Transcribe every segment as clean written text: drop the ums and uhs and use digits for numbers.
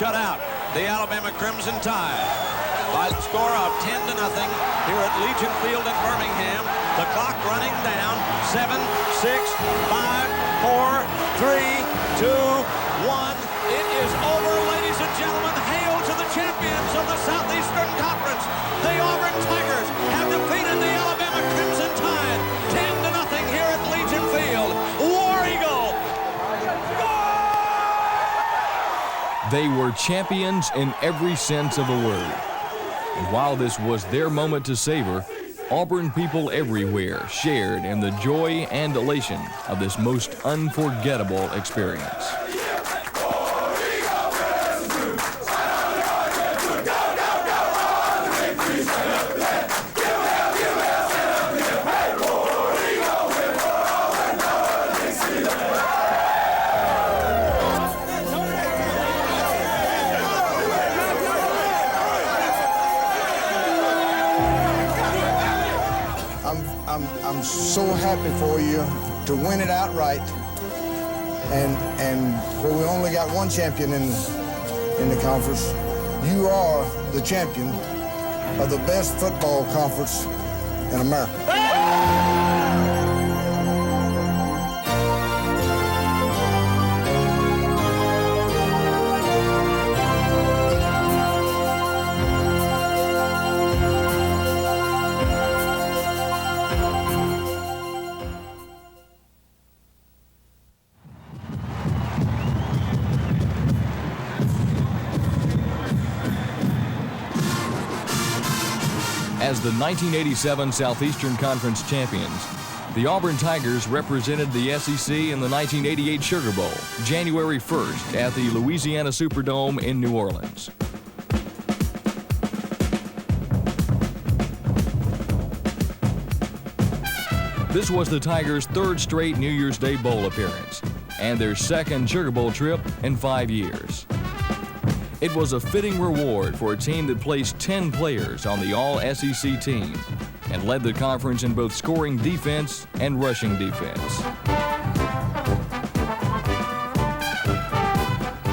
shut out the Alabama Crimson Tide by the score of 10-0 here at Legion Field in Birmingham. The clock running down. 7, 6, 5, 4, 3, 2, 1. It is over, ladies and gentlemen. Hail to the champions of the Southeastern Conference. The Auburn Tigers have defeated the Alabama Crimson Tide 10-0 here at Legion Field. War Eagle. They were champions in every sense of the word. And while this was their moment to savor, Auburn people everywhere shared in the joy and elation of this most unforgettable experience. I'm so happy for you to win it outright, and where we only got one champion in the conference. You are the champion of the best football conference in America. As the 1987 Southeastern Conference champions, the Auburn Tigers represented the SEC in the 1988 Sugar Bowl, January 1st at the Louisiana Superdome in New Orleans. This was the Tigers' third straight New Year's Day Bowl appearance and their second Sugar Bowl trip in 5 years. It was a fitting reward for a team that placed 10 players on the All-SEC team and led the conference in both scoring defense and rushing defense.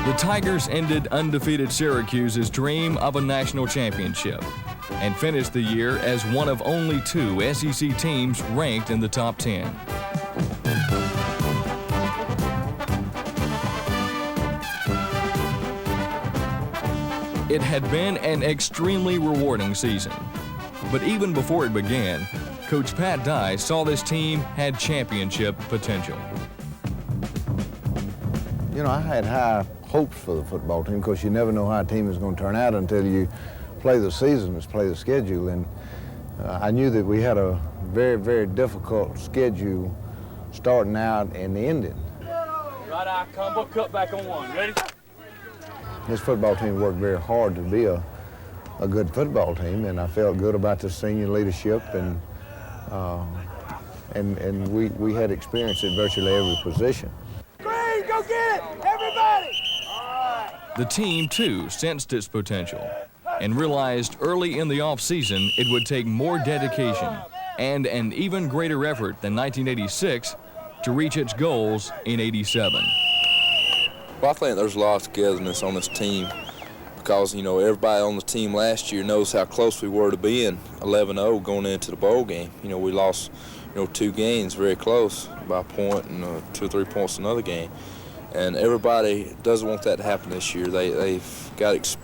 The Tigers ended undefeated Syracuse's dream of a national championship and finished the year as one of only 2 SEC teams ranked in the top 10. It had been an extremely rewarding season. But even before it began, Coach Pat Dye saw this team had championship potential. You know, I had high hopes for the football team because you never know how a team is going to turn out until you play the season, play the schedule. And I knew that we had a very, very difficult schedule starting out and ending. Right eye combo, cut back on one. Ready? This football team worked very hard to be a good football team, and I felt good about the senior leadership, and we had experience at virtually every position. Green, go get it, everybody! The team, too, sensed its potential and realized early in the offseason it would take more dedication and an even greater effort than 1986 to reach its goals in '87. Well, I think there's a lot of togetherness on this team because, you know, everybody on the team last year knows how close we were to being 11-0 going into the bowl game. You know, we lost, 2 games very close by a point and 2 or 3 points another game. And everybody doesn't want that to happen this year. They've got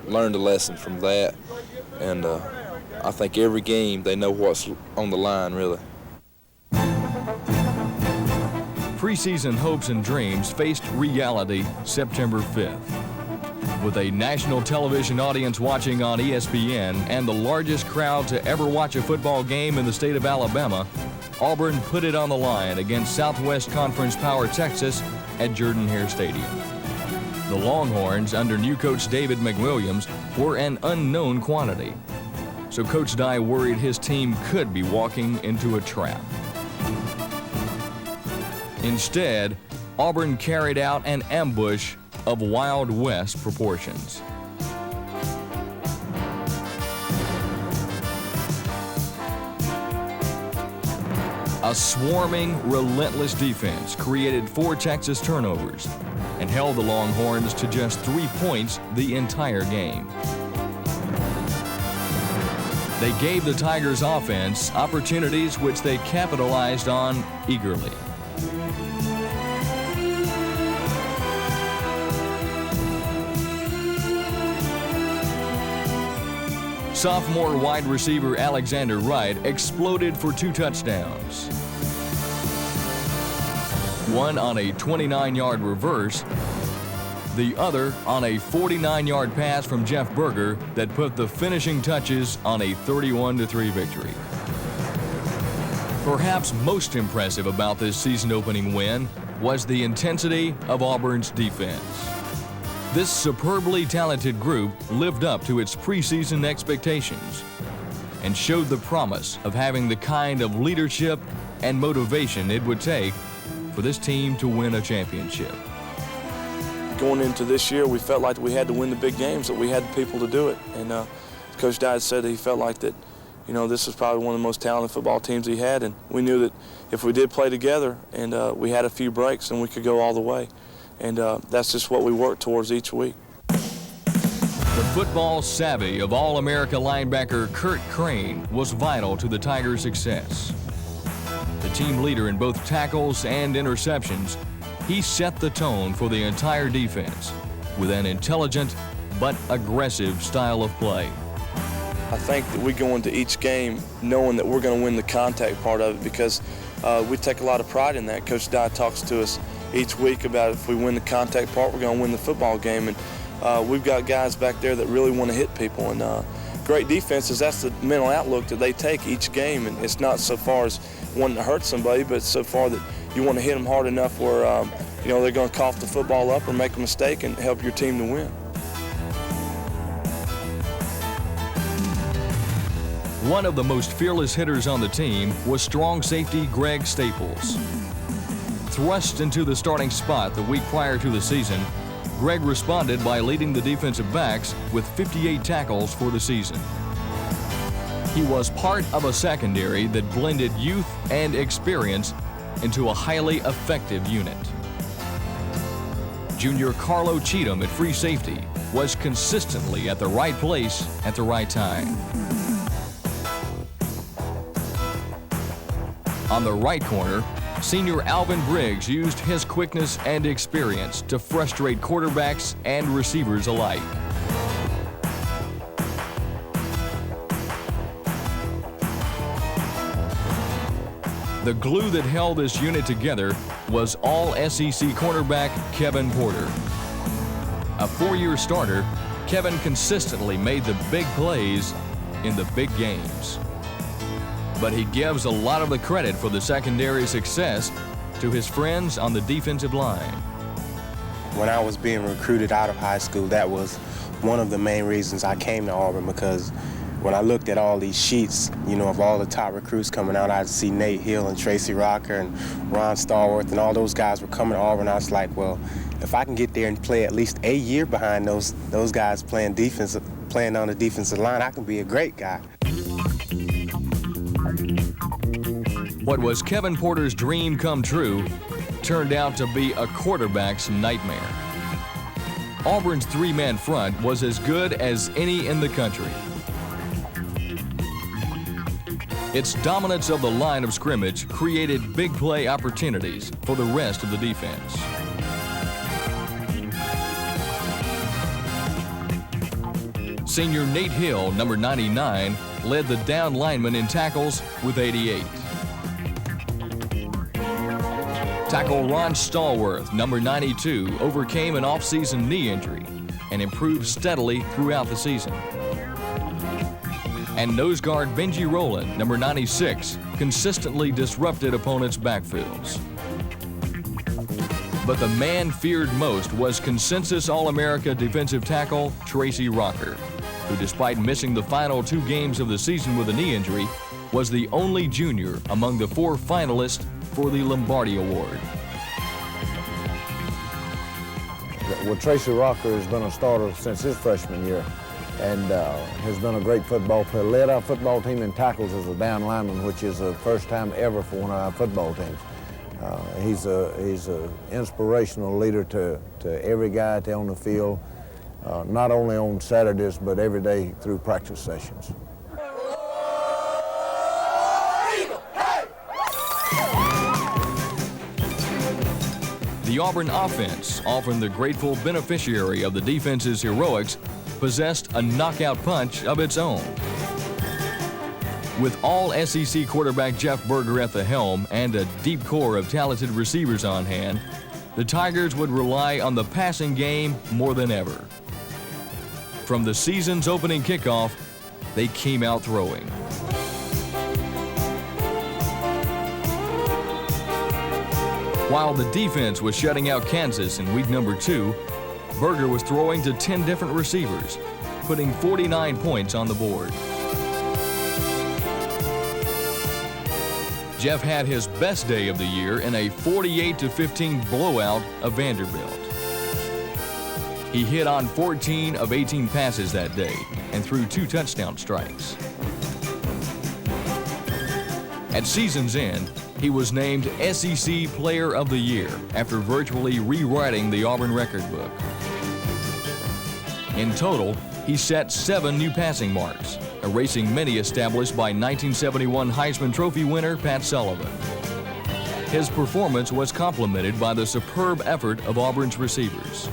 learned a lesson from that. And I think every game they know what's on the line, really. Preseason hopes and dreams faced reality September 5th. With a national television audience watching on ESPN and the largest crowd to ever watch a football game in the state of Alabama, Auburn put it on the line against Southwest Conference power Texas at Jordan-Hare Stadium. The Longhorns, under new coach David McWilliams, were an unknown quantity. So Coach Dye worried his team could be walking into a trap. Instead, Auburn carried out an ambush of Wild West proportions. A A swarming, relentless defense created 4 Texas turnovers and held the Longhorns to just 3 points the entire game. They gave the Tigers offense opportunities which they capitalized on eagerly. Sophomore wide receiver Alexander Wright exploded for 2 touchdowns. One on a 29-yard reverse, the other on a 49-yard pass from Jeff Berger that put the finishing touches on a 31-3 victory. Perhaps most impressive about this season-opening win was the intensity of Auburn's defense. This superbly talented group lived up to its preseason expectations and showed the promise of having the kind of leadership and motivation it would take for this team to win a championship. Going into this year, we felt like we had to win the big games, that we had the people to do it. And Coach Dye said that he felt like that, you know, this was probably one of the most talented football teams he had, and we knew that if we did play together and we had a few breaks, then we could go all the way. And that's just what we work towards each week. The football savvy of All-America linebacker Kurt Crane was vital to the Tigers' success. The team leader in both tackles and interceptions, he set the tone for the entire defense with an intelligent but aggressive style of play. I think that we go into each game knowing that we're going to win the contact part of it, because we take a lot of pride in that. Coach Dye talks to us each week about if we win the contact part, we're going to win the football game. And we've got guys back there that really want to hit people. And great defenses, that's the mental outlook that they take each game. And it's not so far as wanting to hurt somebody, but it's so far that you want to hit them hard enough where you know, they're going to cough the football up or make a mistake and help your team to win. One of the most fearless hitters on the team was strong safety Greg Staples. Thrust into the starting spot the week prior to the season, Greg responded by leading the defensive backs with 58 tackles for the season. He was part of a secondary that blended youth and experience into a highly effective unit. Junior Carlo Cheatham at free safety was consistently at the right place at the right time. On the right corner, senior Alvin Briggs used his quickness and experience to frustrate quarterbacks and receivers alike. The glue that held this unit together was all-SEC cornerback Kevin Porter. A 4-year starter, Kevin consistently made the big plays in the big games. But he gives a lot of the credit for the secondary success to his friends on the defensive line. When I was being recruited out of high school, that was one of the main reasons I came to Auburn, because when I looked at all these sheets, you know, of all the top recruits coming out, I'd see Nate Hill and Tracy Rocker and Ron Stallworth, and all those guys were coming to Auburn. I was like, well, if I can get there and play at least a year behind those guys playing defense, playing on the defensive line, I can be a great guy. What was Kevin Porter's dream come true turned out to be a quarterback's nightmare. Auburn's 3-man front was as good as any in the country. Its dominance of the line of scrimmage created big play opportunities for the rest of the defense. Senior Nate Hill, number 99, led the down linemen in tackles with 88. Tackle Ron Stallworth, number 92, overcame an off-season knee injury and improved steadily throughout the season. And nose guard Benji Rowland, number 96, consistently disrupted opponents' backfields. But the man feared most was consensus All-America defensive tackle Tracy Rocker, who, despite missing the final 2 games of the season with a knee injury, was the only junior among the 4 finalists for the Lombardi Award. Well, Tracy Rocker has been a starter since his freshman year. and has been a great football player. Led our football team in tackles as a down lineman, which is the first time ever for one of our football teams. He's a inspirational leader to every guy out there on the field, not only on Saturdays, but every day through practice sessions. The Auburn offense, often the grateful beneficiary of the defense's heroics, possessed a knockout punch of its own. With all SEC quarterback Jeff Berger at the helm and a deep core of talented receivers on hand, the Tigers would rely on the passing game more than ever. From the season's opening kickoff, they came out throwing. While the defense was shutting out Kansas in week number 2, Berger was throwing to 10 different receivers, putting 49 points on the board. Jeff had his best day of the year in a 48-15 blowout of Vanderbilt. He hit on 14 of 18 passes that day and threw 2 touchdown strikes. At season's end, he was named SEC Player of the Year after virtually rewriting the Auburn record book. In total, he set 7 new passing marks, erasing many established by 1971 Heisman Trophy winner Pat Sullivan. His performance was complemented by the superb effort of Auburn's receivers.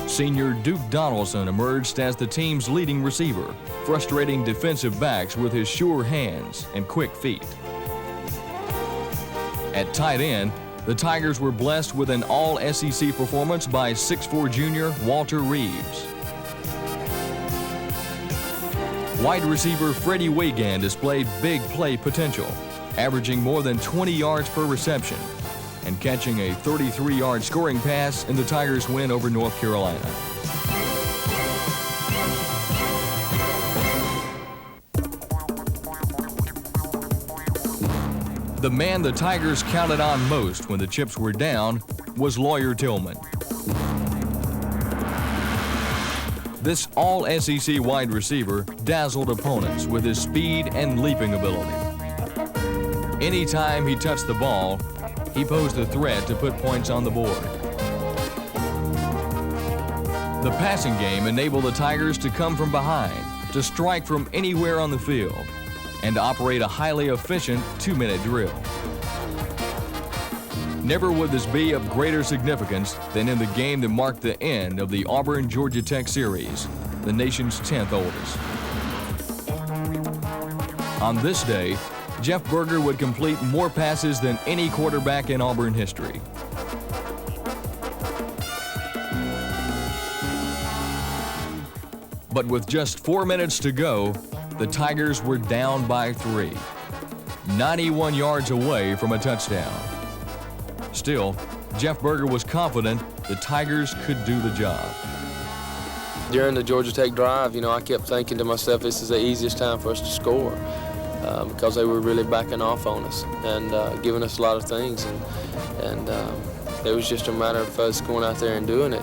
Senior Duke Donaldson emerged as the team's leading receiver, frustrating defensive backs with his sure hands and quick feet. At tight end, the Tigers were blessed with an all-SEC performance by 6'4" junior Walter Reeves. Wide receiver Freddie Wagan displayed big play potential, averaging more than 20 yards per reception and catching a 33-yard scoring pass in the Tigers' win over North Carolina. The man the Tigers counted on most when the chips were down was Lawyer Tillman. This all-SEC wide receiver dazzled opponents with his speed and leaping ability. Anytime he touched the ball, he posed a threat to put points on the board. The passing game enabled the Tigers to come from behind, to strike from anywhere on the field, and to operate a highly efficient 2-minute drill. Never would this be of greater significance than in the game that marked the end of the Auburn-Georgia Tech series, the nation's 10th oldest. On this day, Jeff Berger would complete more passes than any quarterback in Auburn history. But with just 4 minutes to go, the Tigers were down by 3, 91 yards away from a touchdown. Still, Jeff Berger was confident the Tigers could do the job. During the Georgia Tech drive, I kept thinking to myself, this is the easiest time for us to score because they were really backing off on us and giving us a lot of things. And it was just a matter of us going out there and doing it.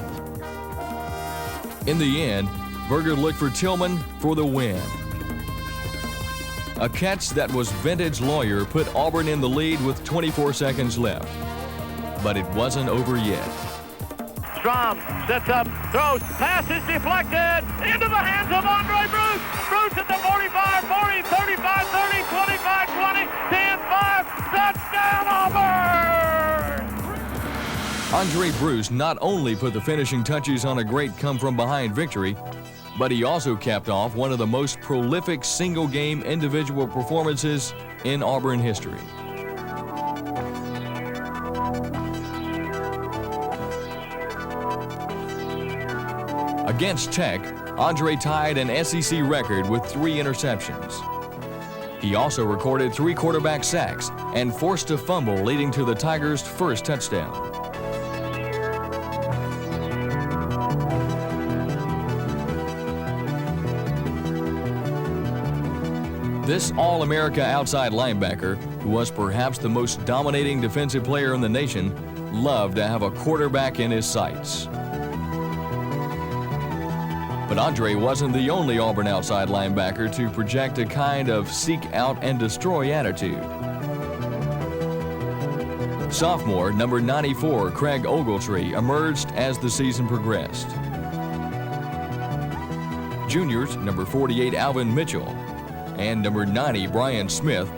In the end, Berger looked for Tillman for the win. A catch that was vintage Lawyer put Auburn in the lead with 24 seconds left. But it wasn't over yet. Strom sets up, throws, pass is deflected into the hands of Andre Bruce. Bruce at the 45, 40, 35, 30, 25, 20, 10, 5, touchdown Auburn! Andre Bruce not only put the finishing touches on a great come-from-behind victory, but he also capped off one of the most prolific single-game individual performances in Auburn history. Against Tech, Andre tied an SEC record with 3 interceptions. He also recorded 3 quarterback sacks and forced a fumble, leading to the Tigers' first touchdown. This All-America outside linebacker, who was perhaps the most dominating defensive player in the nation, loved to have a quarterback in his sights. But Andre wasn't the only Auburn outside linebacker to project a kind of seek out and destroy attitude. Sophomore, number 94, Craig Ogletree, emerged as the season progressed. Juniors, number 48, Alvin Mitchell, and number 90, Brian Smith,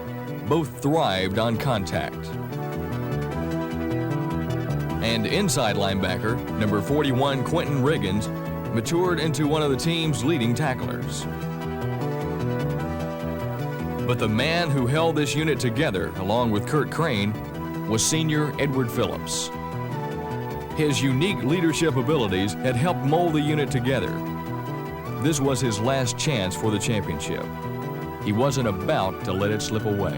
both thrived on contact. And inside linebacker, number 41, Quentin Riggins, matured into one of the team's leading tacklers. But the man who held this unit together, along with Kurt Crane, was senior Edward Phillips. His unique leadership abilities had helped mold the unit together. This was his last chance for the championship. He wasn't about to let it slip away.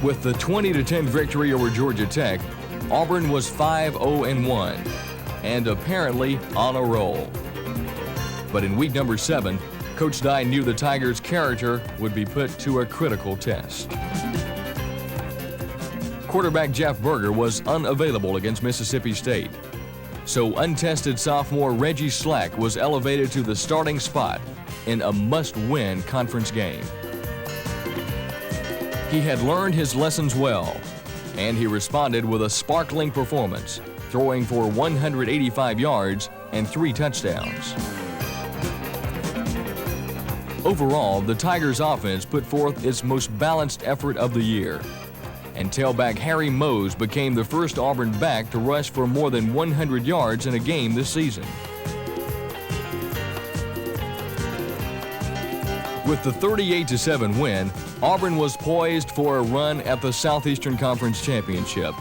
With the 20-10 victory over Georgia Tech, Auburn was 5-0-1 and apparently on a roll. But in week number 7, Coach Dye knew the Tigers' character would be put to a critical test. Quarterback Jeff Berger was unavailable against Mississippi State, so untested sophomore Reggie Slack was elevated to the starting spot in a must-win conference game. He had learned his lessons well, and he responded with a sparkling performance, throwing for 185 yards and 3 touchdowns. Overall, the Tigers' offense put forth its most balanced effort of the year, and tailback Harry Mose became the first Auburn back to rush for more than 100 yards in a game this season. With the 38-7 win, Auburn was poised for a run at the Southeastern Conference Championship,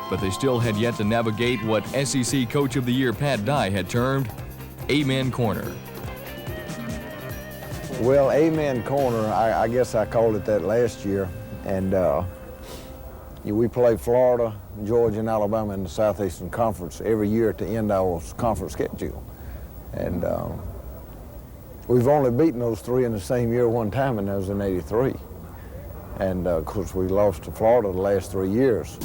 but they still had yet to navigate what SEC Coach of the Year Pat Dye had termed Amen Corner. Well, Amen Corner, I guess I called it that last year, and we play Florida, Georgia, and Alabama in the Southeastern Conference every year at the end of our conference schedule. And we've only beaten those 3 in the same year one time, and that was in '83. And of course, we lost to Florida the last 3 years.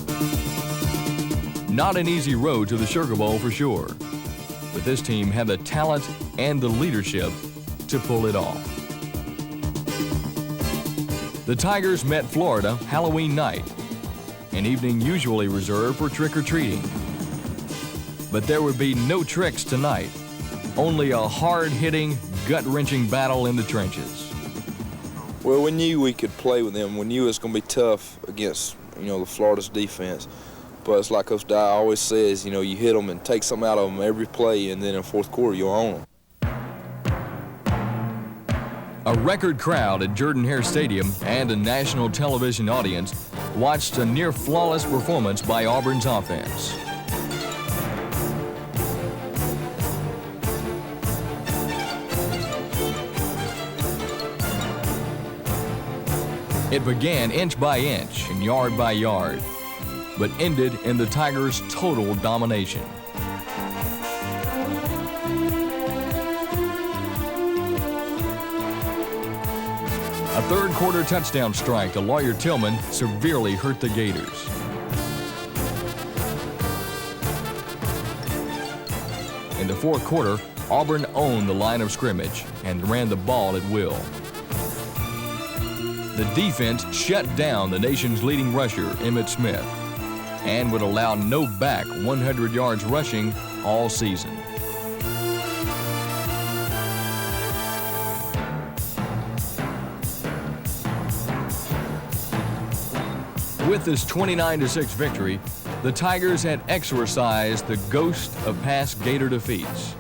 Not an easy road to the Sugar Bowl for sure, but this team had the talent and the leadership to pull it off. The Tigers met Florida Halloween night, an evening usually reserved for trick-or-treating. But there would be no tricks tonight, only a hard-hitting, gut-wrenching battle in the trenches. Well, we knew we could play with them. We knew it was going to be tough against, the Florida's defense. But it's like Coach Dye always says, you hit them and take something out of them every play, and then in the fourth quarter, you'll own them. A record crowd at Jordan-Hare Stadium and a national television audience watched a near-flawless performance by Auburn's offense. It began inch by inch and yard by yard, but ended in the Tigers' total domination. A third-quarter touchdown strike to Lawyer Tillman severely hurt the Gators. In the fourth quarter, Auburn owned the line of scrimmage and ran the ball at will. The defense shut down the nation's leading rusher, Emmitt Smith, and would allow no back 100 yards rushing all season. With this 29-6 victory, the Tigers had exorcised the ghost of past Gator defeats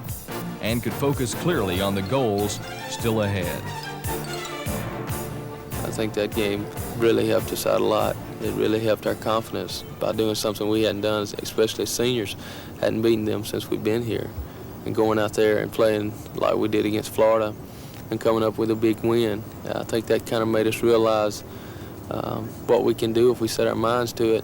and could focus clearly on the goals still ahead. I think that game really helped us out a lot. It really helped our confidence by doing something we hadn't done, especially as seniors, hadn't beaten them since we've been here. And going out there and playing like we did against Florida and coming up with a big win, I think that kind of made us realize what we can do if we set our minds to it.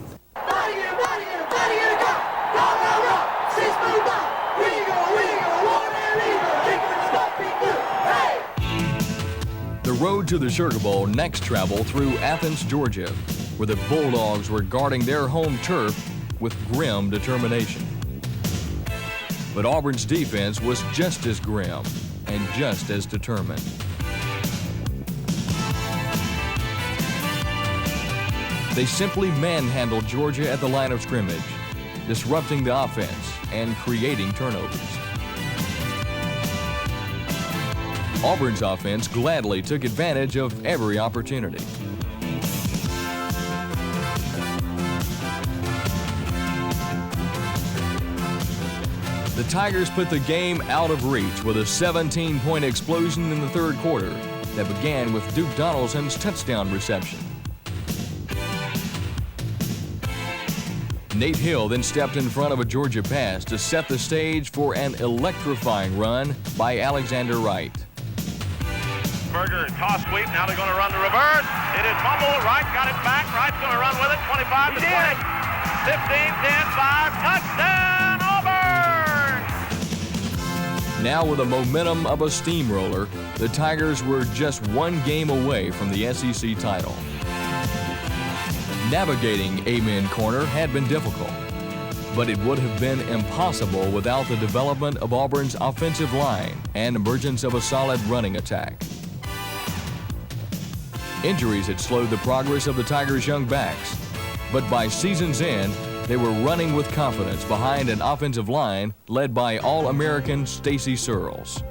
The road to the Sugar Bowl next traveled through Athens, Georgia, where the Bulldogs were guarding their home turf with grim determination. But Auburn's defense was just as grim and just as determined. They simply manhandled Georgia at the line of scrimmage, disrupting the offense and creating turnovers. Auburn's offense gladly took advantage of every opportunity. The Tigers put the game out of reach with a 17-point explosion in the third quarter that began with Duke Donaldson's touchdown reception. Nate Hill then stepped in front of a Georgia pass to set the stage for an electrifying run by Alexander Wright. Berger, toss sweep, now they're going to run the reverse. It is fumbled, Wright got it back, Wright's going to run with it, 25 to 20, 15, 10, 5, touchdown Auburn! Now with the momentum of a steamroller, the Tigers were just one game away from the SEC title. Navigating Amen Corner had been difficult, but it would have been impossible without the development of Auburn's offensive line and emergence of a solid running attack. Injuries had slowed the progress of the Tigers' young backs, but by season's end, they were running with confidence behind an offensive line led by All-American Stacy Searles.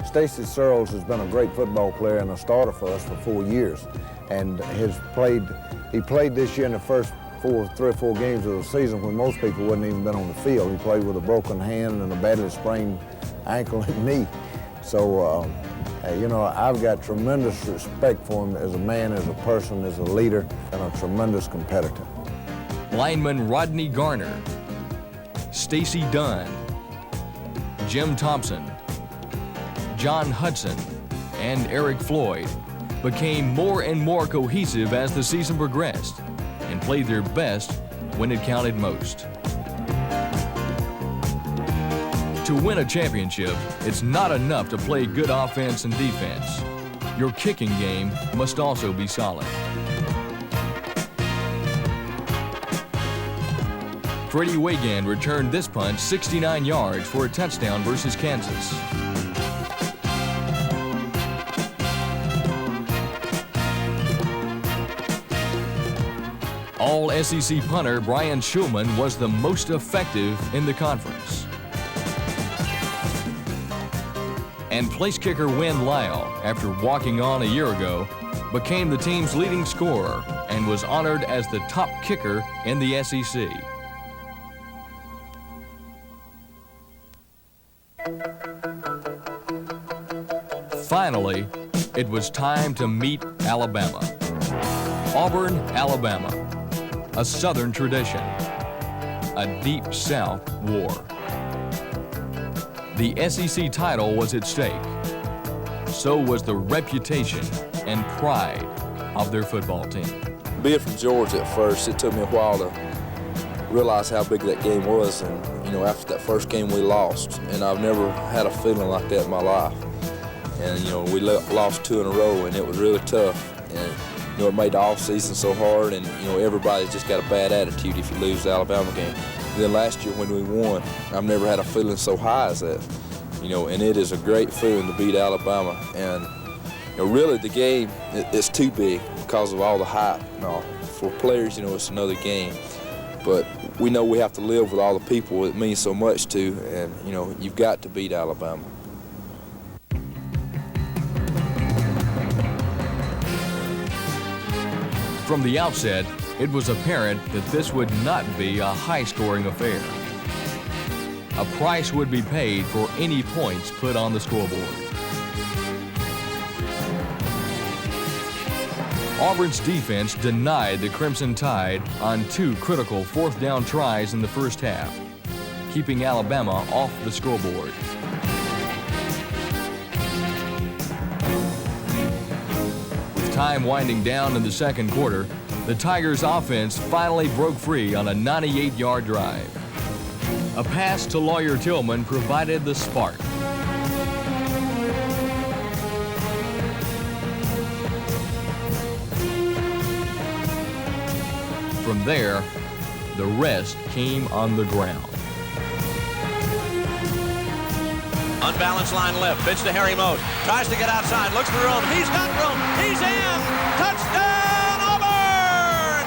Stacy Searles has been a great football player and a starter for us for 4 years, and he played this year in the first 3 or 4 games of the season when most people wouldn't even been on the field. He played with a broken hand and a badly sprained ankle and knee. So, you know, I've got tremendous respect for him as a man, as a person, as a leader, and a tremendous competitor. Lineman Rodney Garner, Stacy Dunn, Jim Thompson, John Hudson, and Eric Floyd became more and more cohesive as the season progressed and played their best when it counted most. To win a championship, it's not enough to play good offense and defense. Your kicking game must also be solid. Freddie Wigand returned this punt 69 yards for a touchdown versus Kansas. All-SEC punter Brian Schulman was the most effective in the conference. And place kicker Wynn Lyle, after walking on a year ago, became the team's leading scorer and was honored as the top kicker in the SEC. Finally, it was time to meet Alabama. Auburn, Alabama. A Southern tradition, a Deep South war. The SEC title was at stake. So was the reputation and pride of their football team. Being from Georgia at first, it took me a while to realize how big that game was. And, you know, after that first game we lost, and I've never had a feeling like that in my life. And, you know, we lost 2 in a row, and it was really tough. And, you know, it made the off-season so hard, and, you know, everybody's just got a bad attitude if you lose the Alabama game. And then last year when we won, I've never had a feeling so high as that. You know, and it is a great feeling to beat Alabama. And, you know, really the game is too big because of all the hype and all. For players, you know, it's another game. But we know we have to live with all the people it means so much to, and, you know, you've got to beat Alabama. From the outset, it was apparent that this would not be a high-scoring affair. A price would be paid for any points put on the scoreboard. Auburn's defense denied the Crimson Tide on 2 critical 4th down tries in the first half, keeping Alabama off the scoreboard. Time winding down in the second quarter, the Tigers' offense finally broke free on a 98-yard drive. A pass to Lawyer Tillman provided the spark. From there, the rest came on the ground. Unbalanced line left, pitch to Harry Mote. Tries to get outside, looks for room. He's got room. He's in. Touchdown, Auburn!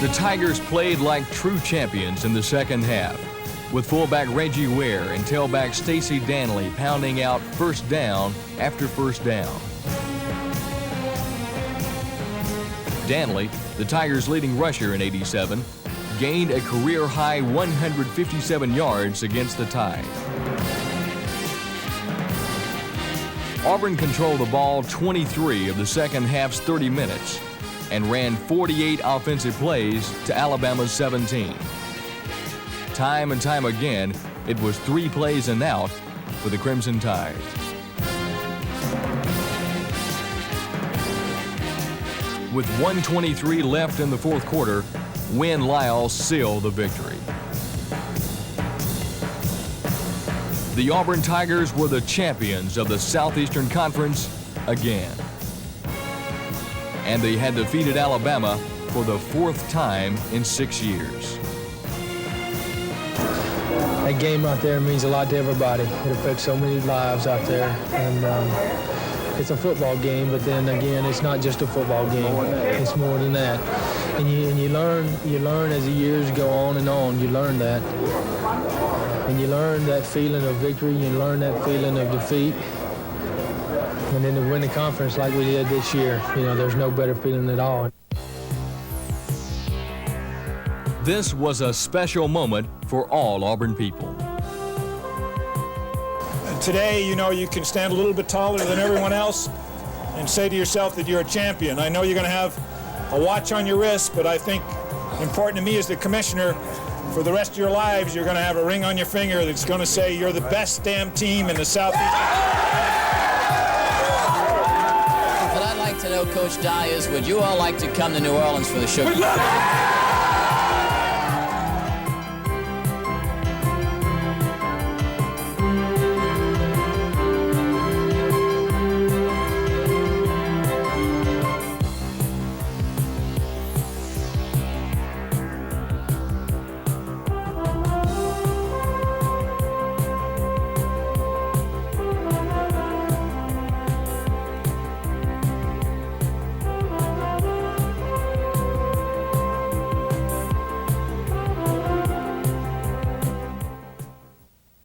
The Tigers played like true champions in the second half, with fullback Reggie Ware and tailback Stacy Danley pounding out first down after first down. Danley, the Tigers' leading rusher in '87, gained a career-high 157 yards against the Tide. Auburn controlled the ball 23 of the second half's 30 minutes and ran 48 offensive plays to Alabama's 17. Time and time again, it was 3 plays and out for the Crimson Tide. With 1:23 left in the fourth quarter, Win Lyle sealed the victory. The Auburn Tigers were the champions of the Southeastern Conference again. And they had defeated Alabama for the 4th time in 6 years. That game out there means a lot to everybody. It affects so many lives out there. And it's a football game, but then again, it's not just a football game. It's more than that. And you learn as the years go on and on. You learn that. And you learn that feeling of victory. You learn that feeling of defeat. And then to win the conference like we did this year, there's no better feeling at all. This was a special moment for all Auburn people. Today, you can stand a little bit taller than everyone else and say to yourself that you're a champion. I know you're going to have a watch on your wrist, but I think important to me as the commissioner, for the rest of your lives, you're going to have a ring on your finger that's going to say you're the best damn team in the Southeast. What I'd like to know, Coach Dye, is would you all like to come to New Orleans for the Sugar Bowl?